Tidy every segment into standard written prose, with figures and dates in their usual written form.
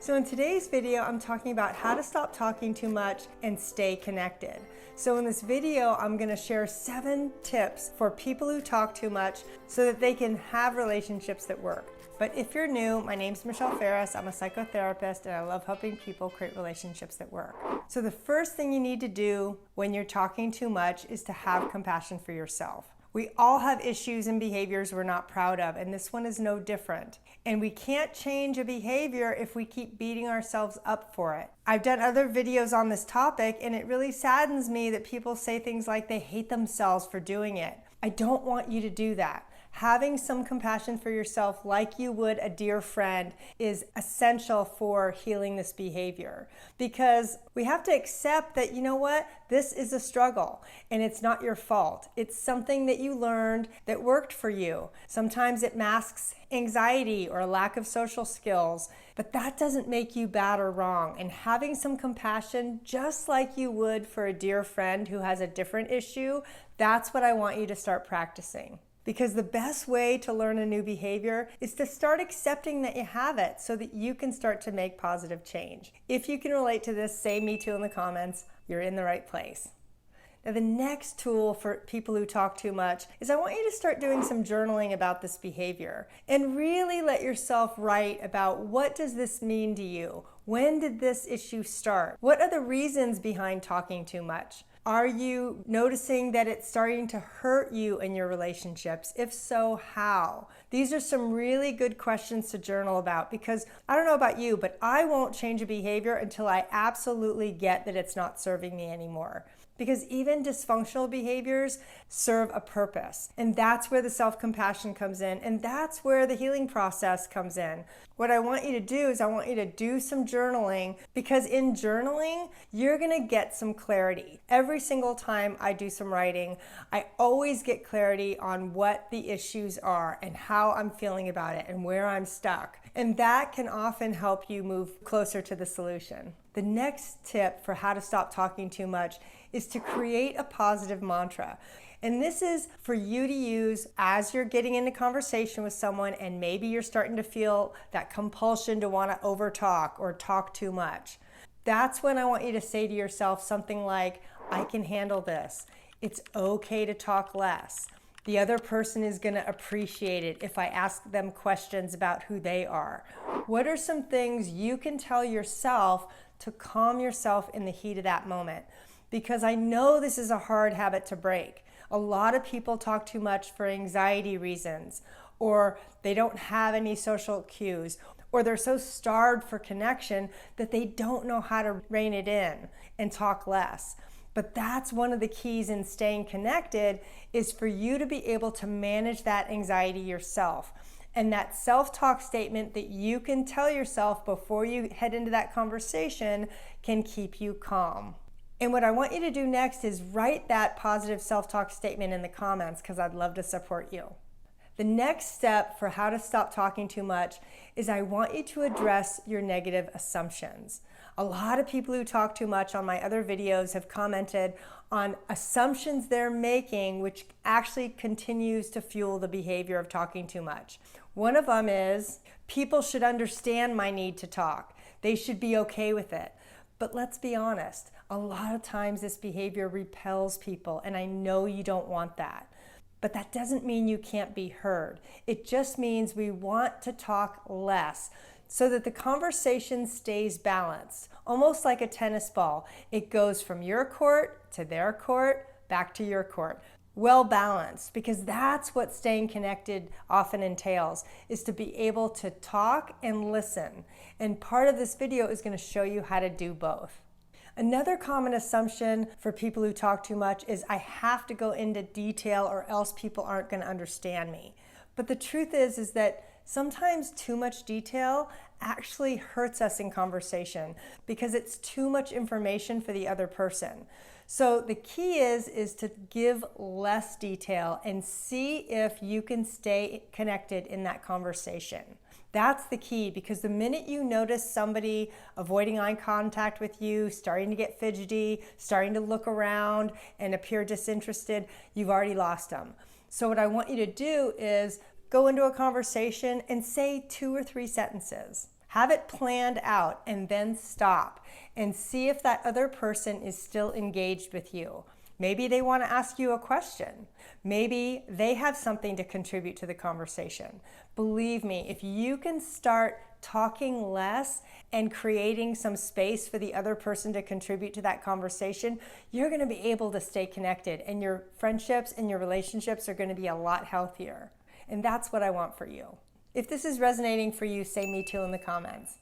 So in today's video, I'm talking about how to stop talking too much and stay connected. So in this video, I'm going to share 7 tips for people who talk too much so that they can have relationships that work. But if you're new, my name's Michelle Ferris. I'm a psychotherapist and I love helping people create relationships that work. So the first thing you need to do when you're talking too much is to have compassion for yourself. We all have issues and behaviors we're not proud of, and this one is no different. And we can't change a behavior if we keep beating ourselves up for it. I've done other videos on this topic, and it really saddens me that people say things like they hate themselves for doing it. I don't want you to do that. Having some compassion for yourself like you would a dear friend is essential for healing this behavior, because we have to accept that, you know what, this is a struggle and it's not your fault. It's something that you learned that worked for you. Sometimes it masks anxiety or a lack of social skills, but that doesn't make you bad or wrong. And having some compassion, just like you would for a dear friend who has a different issue, that's what I want you to start practicing. Because the best way to learn a new behavior is to start accepting that you have it so that you can start to make positive change. If you can relate to this, say me too in the comments. You're in the right place. Now, the next tool for people who talk too much is I want you to start doing some journaling about this behavior and really let yourself write about, what does this mean to you? When did this issue start? What are the reasons behind talking too much? Are you noticing that it's starting to hurt you in your relationships? If so, how? These are some really good questions to journal about, because I don't know about you, but I won't change a behavior until I absolutely get that it's not serving me anymore. Because even dysfunctional behaviors serve a purpose. And that's where the self-compassion comes in. And that's where the healing process comes in. What I want you to do is I want you to do some journaling, because in journaling, you're gonna get some clarity. Every single time I do some writing, I always get clarity on what the issues are and how I'm feeling about it and where I'm stuck. And that can often help you move closer to the solution. The next tip for how to stop talking too much is to create a positive mantra. And this is for you to use as you're getting into conversation with someone and maybe you're starting to feel that compulsion to want to overtalk or talk too much. That's when I want you to say to yourself something like, I can handle this. It's okay to talk less. The other person is going to appreciate it if I ask them questions about who they are. What are some things you can tell yourself to calm yourself in the heat of that moment? Because I know this is a hard habit to break. A lot of people talk too much for anxiety reasons, or they don't have any social cues, or they're so starved for connection that they don't know how to rein it in and talk less. But that's one of the keys in staying connected, is for you to be able to manage that anxiety yourself. And that self-talk statement that you can tell yourself before you head into that conversation can keep you calm. And what I want you to do next is write that positive self-talk statement in the comments, because I'd love to support you. The next step for how to stop talking too much is I want you to address your negative assumptions. A lot of people who talk too much on my other videos have commented on assumptions they're making, which actually continues to fuel the behavior of talking too much. One of them is, people should understand my need to talk. They should be okay with it. But let's be honest, a lot of times this behavior repels people, and I know you don't want that. But that doesn't mean you can't be heard. It just means we want to talk less so that the conversation stays balanced, almost like a tennis ball. It goes from your court to their court, back to your court. Well balanced, because that's what staying connected often entails, is to be able to talk and listen. And part of this video is going to show you how to do both. Another common assumption for people who talk too much is, I have to go into detail or else people aren't going to understand me. But the truth is that sometimes too much detail actually hurts us in conversation, because it's too much information for the other person. So the key is to give less detail and see if you can stay connected in that conversation. That's the key, because the minute you notice somebody avoiding eye contact with you, starting to get fidgety, starting to look around and appear disinterested, you've already lost them. So what I want you to do is go into a conversation and say 2 or 3 sentences. Have it planned out and then stop and see if that other person is still engaged with you. Maybe they want to ask you a question. Maybe they have something to contribute to the conversation. Believe me, if you can start talking less and creating some space for the other person to contribute to that conversation, you're going to be able to stay connected, and your friendships and your relationships are going to be a lot healthier. And that's what I want for you. If this is resonating for you, say me too in the comments.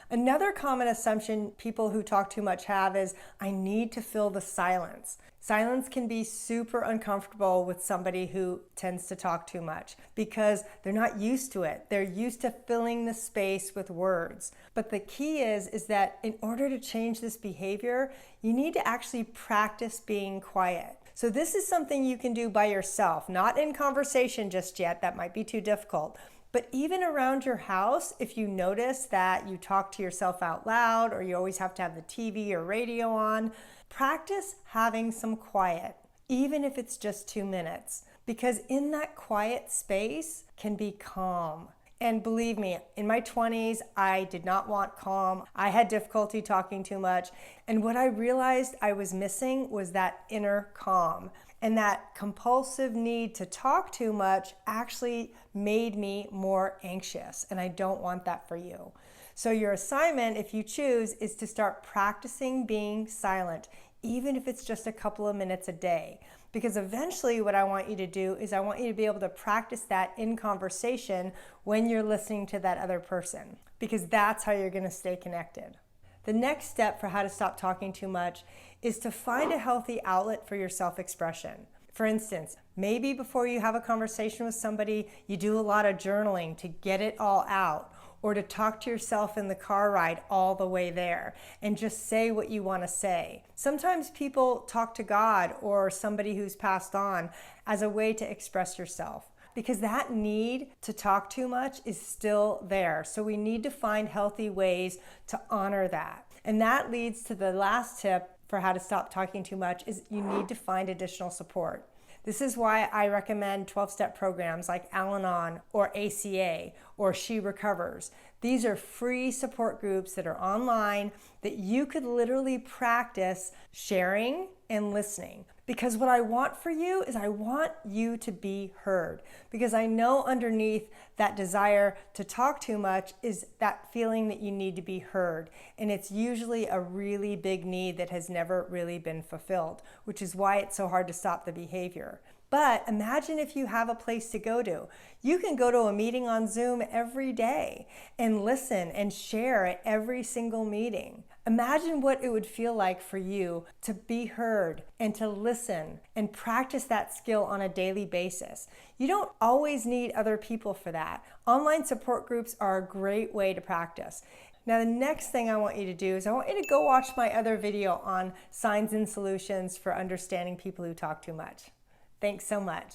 Another common assumption people who talk too much have is, I need to fill the silence. Silence can be super uncomfortable with somebody who tends to talk too much because they're not used to it. They're used to filling the space with words. But the key is that in order to change this behavior, you need to actually practice being quiet. So this is something you can do by yourself, not in conversation just yet. That might be too difficult. But even around your house, if you notice that you talk to yourself out loud or you always have to have the TV or radio on, practice having some quiet, even if it's just 2 minutes, because in that quiet space can be calm. And believe me, in my 20s, I did not want calm. I had difficulty talking too much. And what I realized I was missing was that inner calm. And that compulsive need to talk too much actually made me more anxious. And I don't want that for you. So your assignment, if you choose, is to start practicing being silent, even if it's just a couple of minutes a day. Because eventually what I want you to do is I want you to be able to practice that in conversation when you're listening to that other person, because that's how you're going to stay connected. The next step for how to stop talking too much is to find a healthy outlet for your self-expression. For instance, maybe before you have a conversation with somebody, you do a lot of journaling to get it all out, or to talk to yourself in the car ride all the way there and just say what you want to say. Sometimes people talk to God or somebody who's passed on as a way to express yourself, because that need to talk too much is still there. So we need to find healthy ways to honor that. And that leads to the last tip for how to stop talking too much, is you need to find additional support. This is why I recommend 12-step programs like Al-Anon or ACA or She Recovers. These are free support groups that are online that you could literally practice sharing and listening. Because what I want for you is I want you to be heard. Because I know underneath that desire to talk too much is that feeling that you need to be heard. And it's usually a really big need that has never really been fulfilled, which is why it's so hard to stop the behavior. But imagine if you have a place to go to. You can go to a meeting on Zoom every day and listen and share at every single meeting. Imagine what it would feel like for you to be heard and to listen and practice that skill on a daily basis. You don't always need other people for that. Online support groups are a great way to practice. Now, the next thing I want you to do is I want you to go watch my other video on signs and solutions for understanding people who talk too much. Thanks so much.